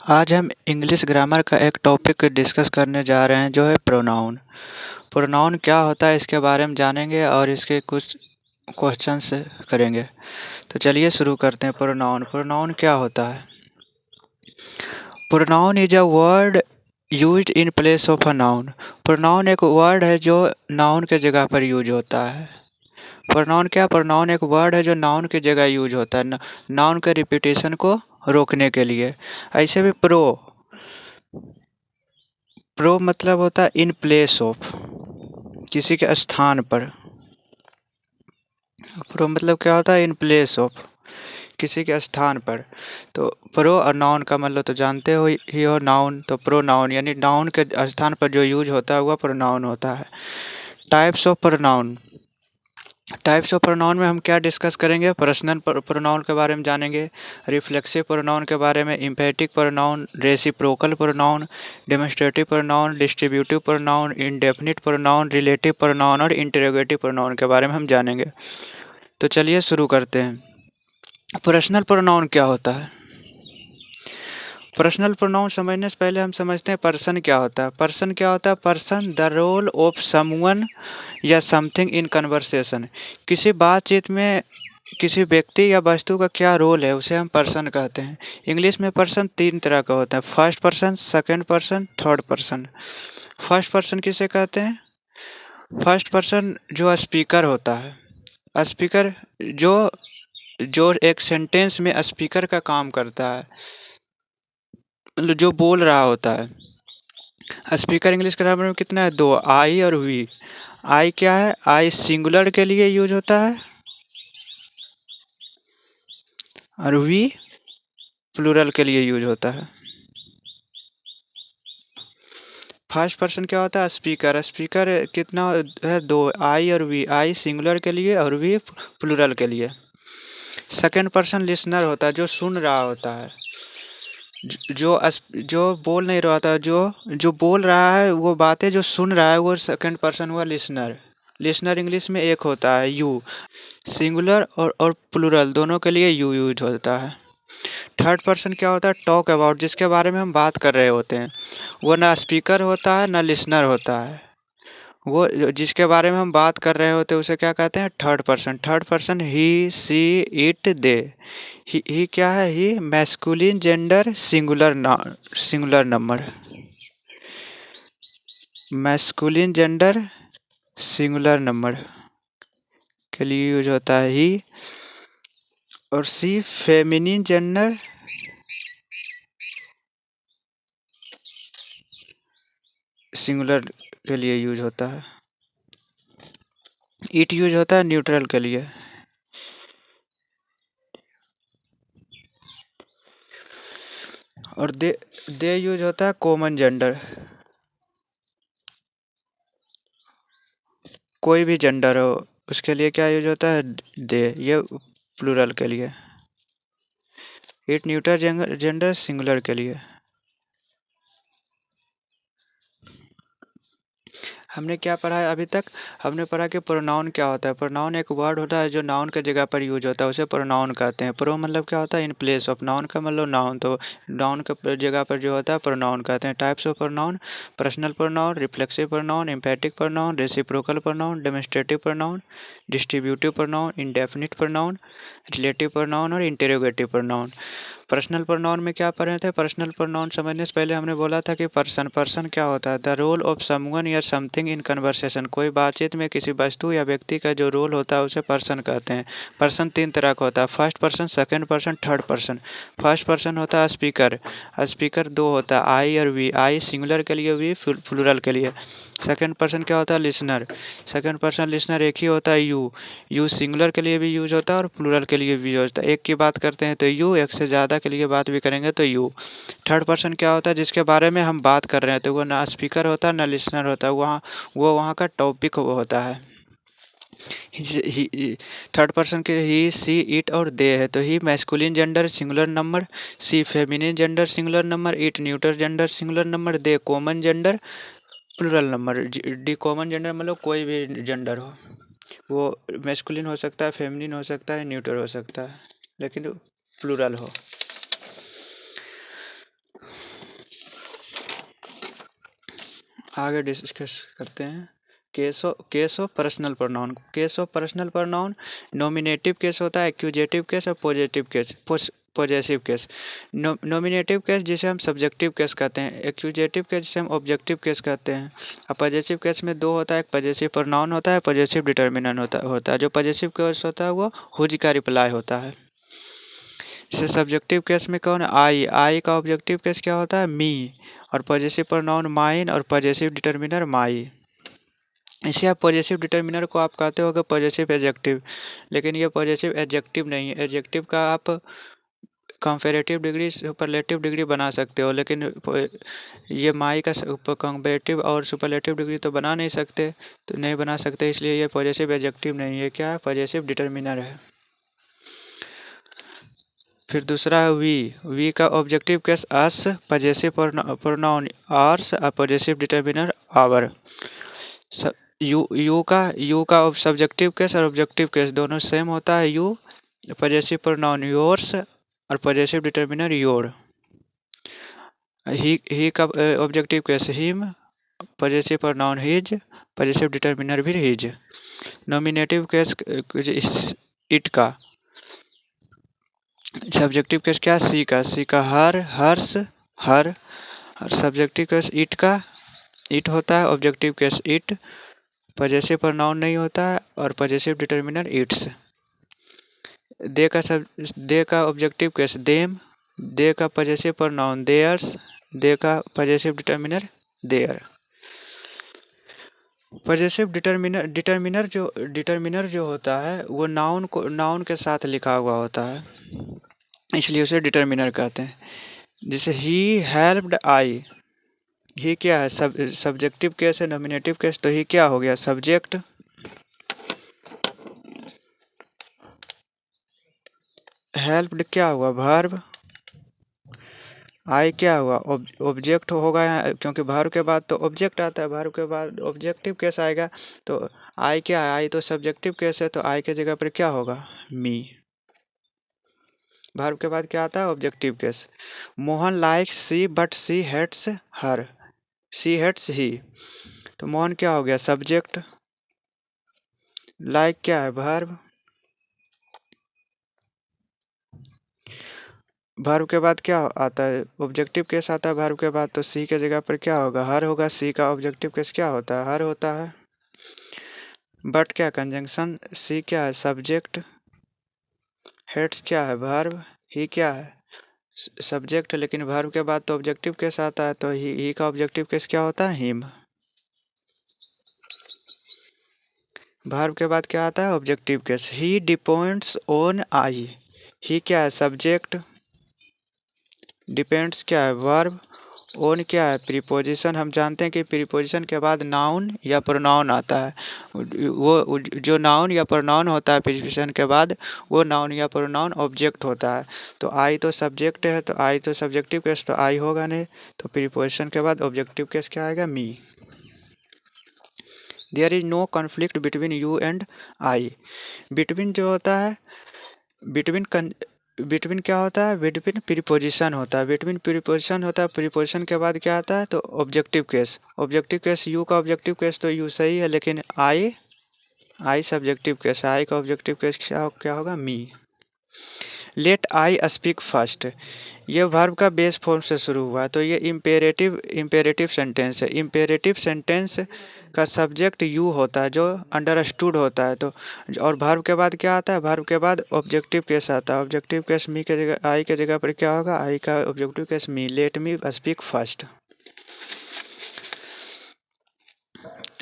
आज हम English grammar का एक टॉपिक डिस्कस करने जा रहे हैं जो है प्रोनाउन। प्रोनाउन क्या होता है इसके बारे में जानेंगे और इसके कुछ क्वेश्चंस करेंगे। तो चलिए शुरू करते हैं। प्रोनाउन प्रोनाउन क्या होता है? Pronoun is a word used in place of a noun. Pronoun एक वर्ड है जो नाउन के जगह पर यूज होता है। प्रोनाउन क्या? प्रोनाउन एक वर्ड है जो नाउन की जगह यूज होता है नाउन के रिपीटेशन को रोकने के लिए। ऐसे भी प्रो मतलब होता है इन प्लेस ऑफ, किसी के स्थान पर। प्रो मतलब क्या होता है? इन प्लेस ऑफ, किसी के स्थान पर। तो प्रो और नाउन का मतलब तो जानते ही हो। नाउन तो प्रो नाउन यानी नाउन के स्थान पर जो यूज होता है वह प्रोनाउन होता है। Types of pronoun. Types of pronoun में हम क्या डिस्कस करेंगे? पर्सनल प्रोनाउन के बारे में जानेंगे, रिफ्लेक्सिव प्रोनाउन के बारे में, emphatic pronoun, reciprocal pronoun, demonstrative pronoun, distributive pronoun, indefinite pronoun, relative pronoun और इंटरोगेटिव प्रोनाउन के बारे में हम जानेंगे। तो चलिए शुरू करते हैं। पर्सनल प्रोनाउन क्या होता है? पर्सनल प्रोनाउन समझने से पहले हम समझते हैं पर्सन क्या होता है। पर्सन क्या होता है? Person the role of someone या समथिंग इन कन्वर्सेशन। किसी बातचीत में किसी व्यक्ति या वस्तु का क्या रोल है उसे हम पर्सन कहते हैं। इंग्लिश में पर्सन तीन तरह का होता है: first person, second person, third person. First person किसे कहते हैं? फर्स्ट पर्सन जो स्पीकर होता है। स्पीकर जो जो एक सेंटेंस में स्पीकर का काम करता है, मतलब जो बोल रहा होता है। स्पीकर इंग्लिश ग्रामर में कितना है? दो, आई और वी। आई क्या है? आई सिंगुलर के लिए यूज होता है और वी प्लूरल के लिए यूज होता है। फर्स्ट पर्सन क्या होता है? स्पीकर। स्पीकर कितना है? दो, आई और वी। आई सिंगुलर के लिए और वी प्लूरल के लिए। सेकंड पर्सन लिसनर होता है, जो सुन रहा होता है। जो बोल नहीं रहा था, जो जो बोल रहा है, वो बातें जो सुन रहा है वो सेकंड पर्सन हुआ लिसनर। लिसनर इंग्लिश में एक होता है यू। सिंगुलर और प्लूरल दोनों के लिए यू यूज होता है। थर्ड पर्सन क्या होता है? टॉक अबाउट, जिसके बारे में हम बात कर रहे होते हैं। वो ना स्पीकर होता है ना लिसनर होता है। वो जिसके बारे में हम बात कर रहे होते हैं उसे क्या कहते हैं? Third person. Third person he, she, it, they. He क्या है? He masculine gender singular singular number. Masculine gender singular number के लिए यूज होता है ही। और सी फेमिनिन जेंडर सिंगुलर के लिए यूज होता है। इट यूज होता है न्यूट्रल के लिए। और दे यूज होता है कॉमन जेंडर। कोई भी जेंडर हो उसके लिए क्या यूज होता है? दे। ये प्लूरल के लिए। इट न्यूट्रल जेंडर सिंगुलर के लिए। हमने क्या पढ़ा है अभी तक? हमने पढ़ा कि प्रोनाउन क्या होता है। प्रोनाउन एक वर्ड होता है जो नाउन के जगह पर यूज होता है, उसे प्रोनाउन कहते हैं। प्रो मतलब क्या होता है? In place of. नाउन का मतलब नाउन, तो नाउन के जगह पर जो होता है प्रोनाउन कहते हैं। Types of pronoun: personal pronoun, reflexive pronoun, emphatic pronoun, reciprocal pronoun, demonstrative pronoun, distributive pronoun, indefinite pronoun, relative pronoun और इंटरोगेटिव प्रोनाउन। पर्सनल प्रोनाउन में क्या पढ़े थे? पर्सनल प्रोनाउन समझने से पहले हमने बोला था कि पर्सन पर्सन क्या होता है? द रोल ऑफ समवन या समथिंग इन कन्वर्सेशन। कोई बातचीत में किसी वस्तु या व्यक्ति का जो रोल होता है उसे पर्सन कहते हैं। पर्सन तीन तरह का होता है: first person, second person, third person. First person होता है स्पीकर। स्पीकर दो होता है, आई और वी। आई सिंगुलर के लिए, वी प्लूरल के लिए। सेकंड पर्सन क्या होता है? लिसनर। सेकंड पर्सन लिसनर एक ही होता है, यू। यू सिंगुलर के लिए भी यूज होता है और प्लूरल के लिए भी यूज होता है। एक की बात करते हैं तो यू, एक से ज़्यादा के लिए बात भी करेंगे तो यू। थर्ड पर्सन क्या होता है? जिसके बारे में हम बात कर रहे हैं तो वो ना स्पीकर होता है ना लिसनर होता है, वो वहाँ का टॉपिक होता है। थर्ड पर्सन के ही, सी, इट और दे है, तो he masculine gender singular number, she feminine gender singular number, it neuter gender singular number, they common gender plural number. The common gender मतलब कोई भी जेंडर हो, वो मैस्कुलिन हो सकता है, फेमिनिन हो सकता है, न्यूटर हो सकता है, लेकिन प्लूरल हो। आगे डिस्कस करते हैं। Case of personal pronoun. Case of personal pronoun nominative case होता है, एक्यूजेटिव केस और positive case, possessive case. Nominative case जिसे हम सब्जेक्टिव केस कहते हैं, एक्यूजेटिव केस जिसे हम ऑब्जेक्टिव केस कहते हैं। अब पॉजेसिव केस में दो होता है, एक पॉजेसिव प्रोनाउन होता है, पॉजेसिव डिटर्मिनेंट होता है। जो पॉजेसिव केस होता है वो हुज का रिप्लाई होता है। जैसे सब्जेक्टिव केस में कौन, आई का ऑब्जेक्टिव केस क्या होता है, मी, और पॉजेसिव प्रोनाउन माइन और पॉजेसिव डिटर्मिनर माई। इसे आप पॉजेसिव डिटर्मिनर को आप कहते होगे पॉजेसिव एडजेक्टिव, लेकिन ये पॉजेसिव एडजेक्टिव नहीं है। एडजेक्टिव का आप कंपैरेटिव डिग्री सुपरलेटिव डिग्री बना सकते हो, लेकिन ये माई का कंपैरेटिव और सुपरलेटिव डिग्री तो बना नहीं सकते, तो नहीं बना सकते, इसलिए ये पॉजेसिव एडजेक्टिव नहीं है। क्या है, पॉजेसिव डिटर्मिनर है। फिर दूसरा है वी का objective case us, possessive pronoun ours, possessive determiner our. You का सब्जेक्टिव केस और ऑब्जेक्टिव केस दोनों सेम होता है। यू पॉजेसिव प्रोनाउन योर्स और पॉजेसिव डिटर्मिनर योर। ही का objective case him, possessive pronoun his, possessive determiner भी his. Nominative case it का, subjective case क्या, सी का हर, हर्ष, हर, और सब्जेक्टिव केस इट होता है। Objective case it, possessive pronoun नहीं होता है, और पॉजेसिव डिटर्मिनर इट्स। दे का ऑब्जेक्टिव केस देम, दे का पॉजेसिव प्रोनाउन देयर्स, दे का possessive determiner their. Possessive determiner जो होता है वो नाउन के साथ लिखा हुआ होता है, इसलिए उसे डिटर्मिनर कहते हैं। जैसे ही हेल्प्ड आई, ही क्या है, सब्जेक्टिव केस है, नॉमिनेटिव केस, तो ही क्या हो गया, सब्जेक्ट। हेल्प्ड क्या हुआ, वर्ब। आई क्या हुआ, ऑब्जेक्ट होगा यहाँ, क्योंकि वर्ब के बाद तो ऑब्जेक्ट आता है, वर्ब के बाद ऑब्जेक्टिव केस आएगा। तो आई क्या है, आई तो सब्जेक्टिव केस है, तो आई के जगह पर क्या होगा, मी। वर्ब के बाद क्या आता है, objective case. Mohan likes she but she hates her, she hates he, तो मोहन क्या हो गया, सब्जेक्ट। लाइक क्या है, वर्ब। वर्ब के बाद क्या आता है, ऑब्जेक्टिव केस आता है वर्ब के बाद, तो सी के जगह पर क्या होगा, हर होगा। सी का ऑब्जेक्टिव केस क्या होता है, हर होता है। बट क्या कंजंक्शन, सी क्या है, सब्जेक्ट, हेड्स क्या है, वर्ब, ही क्या है, सब्जेक्ट, लेकिन वर्ब के बाद तो ऑब्जेक्टिव केस आता है, तो ही का ऑब्जेक्टिव केस क्या होता है, हिम। वर्ब के बाद क्या आता है, objective case. He depends on I, he क्या है, सब्जेक्ट, डिपेंड्स क्या है, वर्ब, ओन क्या है, प्रीपोजिशन। हम जानते हैं कि प्रीपोजिशन के बाद नाउन या प्रोनाउन आता है। वो जो नाउन या प्रोनाउन होता है प्रीपोजिशन के बाद, वो नाउन या प्रोनाउन ऑब्जेक्ट होता है। तो आई तो सब्जेक्ट है, तो आई तो सब्जेक्टिव केस, तो आई होगा नहीं, तो प्रीपोजिशन के बाद ऑब्जेक्टिव केस क्या आएगा, me. There is no conflict between you and I. Between जो होता है, बिटवीन बिटवीन क्या होता है, बिटवीन प्रीपोजिशन होता है, बिटवीन प्रीपोजिशन होता है। प्रीपोजिशन के बाद क्या आता है, तो objective case. Objective case you का ऑब्जेक्टिव केस तो यू सही है, लेकिन आई सब्जेक्टिव केस, आई का ऑब्जेक्टिव केस क्या होगा, मी। लेट आई स्पीक फर्स्ट, ये वर्ब का बेस फॉर्म से शुरू हुआ है, तो ये इम्पेरेटिव सेंटेंस है। इम्पेरेटिव सेंटेंस का सब्जेक्ट यू होता है, जो अंडरस्टूड होता है। तो और वर्ब के बाद क्या आता है, वर्ब के बाद ऑब्जेक्टिव केस आता है। ऑब्जेक्टिव केस मी के जगह, आई के जगह पर क्या होगा, आई का objective case me. Let me speak first.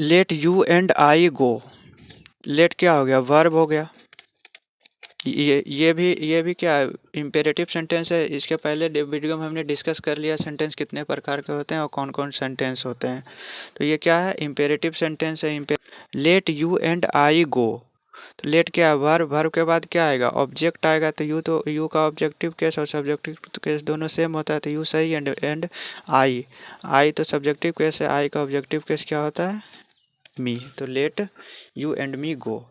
Let you and I go, let क्या हो गया, वर्ब हो गया। ये भी क्या है, इम्पेरेटिव सेंटेंस है। इसके पहले वीडियो में हमने डिस्कस कर लिया सेंटेंस कितने प्रकार के होते हैं और कौन कौन सेंटेंस होते हैं। तो ये क्या है, इम्पेरेटिव सेंटेंस है। लेट यू एंड आई गो, तो लेट क्या है, वर्ब, वर्ब के बाद क्या आएगा, ऑब्जेक्ट आएगा। तो यू का ऑब्जेक्टिव केस और सब्जेक्टिव केस दोनों सेम होता है, तो यू सही। एंड आई तो सब्जेक्टिव केस है, आई का ऑब्जेक्टिव केस क्या होता है, मी। तो लेट यू एंड मी गो।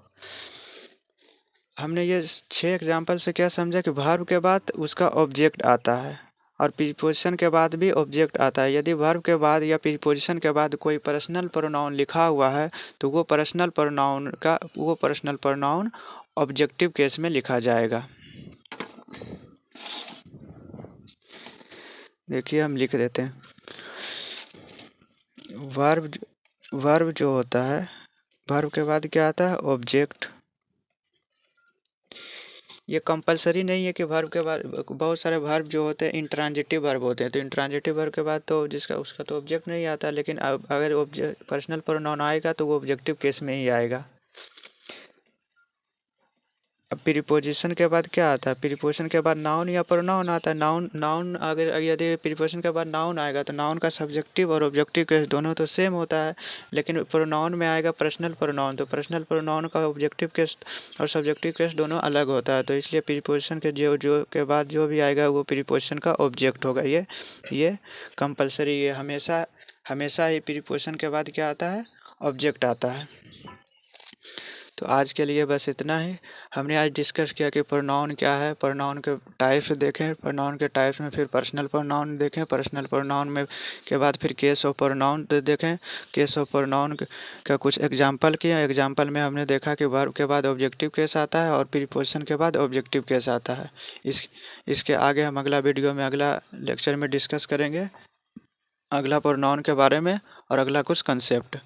हमने ये 6 एग्जाम्पल से क्या समझा कि वर्ब के बाद उसका ऑब्जेक्ट आता है, और प्रीपोजिशन के बाद भी ऑब्जेक्ट आता है। यदि वर्ब के बाद या प्रीपोजिशन के बाद कोई पर्सनल प्रोनाउन लिखा हुआ है तो वो पर्सनल प्रोनाउन ऑब्जेक्टिव केस में लिखा जाएगा। देखिए हम लिख देते हैं। वर्ब वर्ब जो होता है, वर्ब के बाद क्या आता है? ऑब्जेक्ट। ये कंपलसरी नहीं है कि वर्ब के बाद, बहुत सारे वर्ब जो होते हैं इंट्रांजिटिव वर्ब होते हैं, तो इंट्रांजिटिव वर्ब के बाद तो जिसका उसका तो ऑब्जेक्ट नहीं आता, लेकिन अगर ऑब्जेक्ट पर्सनल प्रोनाउन आएगा तो वो ऑब्जेक्टिव केस में ही आएगा। अब प्रीपोजिशन के बाद क्या आता है? प्रीपोजिशन के बाद नाउन या प्रोनाउन आता है। नाउन नाउन अगर यदि प्रीपोजिशन के बाद नाउन आएगा तो नाउन का सब्जेक्टिव और ऑब्जेक्टिव केस दोनों तो सेम होता है, लेकिन प्रोनाउन में आएगा पर्सनल प्रोनाउन, तो पर्सनल प्रोनाउन का ऑब्जेक्टिव केस और सब्जेक्टिव केस दोनों अलग होता है। तो इसलिए प्रीपोजिशन के जो जो के बाद जो भी आएगा वो प्रीपोजिशन का ऑब्जेक्ट होगा। ये कंपलसरी है, हमेशा हमेशा ही प्रीपोजिशन के बाद क्या आता है? ऑब्जेक्ट आता है। तो आज के लिए बस इतना ही। हमने आज डिस्कस किया कि प्रोनाउन क्या है, प्रोनाउन के टाइप्स देखें, प्रोनाउन के टाइप्स में फिर पर्सनल प्रोनाउन देखें, पर्सनल प्रोनाउन में के बाद फिर केस ऑफ प्रोनाउन देखें, केस ऑफ प्रोनाउन का कुछ एग्जांपल किया। एग्जांपल में हमने देखा कि वर्ब के बाद ऑब्जेक्टिव केस आता है और प्रीपोजिशन के बाद ऑब्जेक्टिव केस आता है। इसके आगे हम अगला वीडियो में, अगला लेक्चर में डिस्कस करेंगे अगला प्रोनाउन के बारे में और अगला कुछ कंसेप्ट।